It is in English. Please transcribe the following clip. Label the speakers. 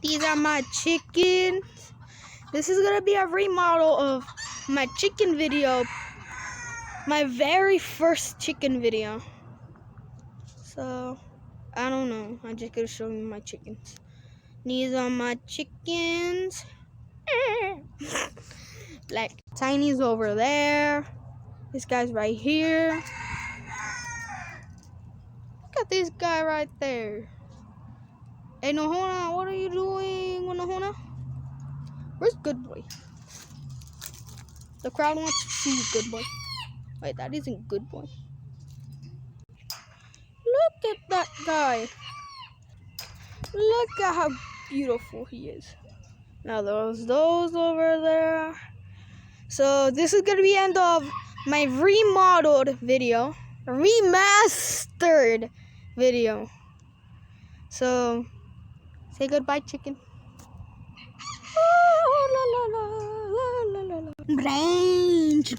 Speaker 1: These are my chickens. This is gonna be a remodel of my chicken video. My very first chicken video. So, I don't know. I'm just gonna show you my chickens. These are my chickens. Like, Tiny's over there. This guy's right here. Look at this guy right there. Hey, Nohona, what are you doing, Nohona? Where's Good Boy? The crowd wants to see Good Boy. Wait, that isn't Good Boy. Look at that guy. Look at how beautiful he is. Now there's those over there. So this is gonna be the end of my remodeled video, remastered video. So say goodbye, chicken. Brains.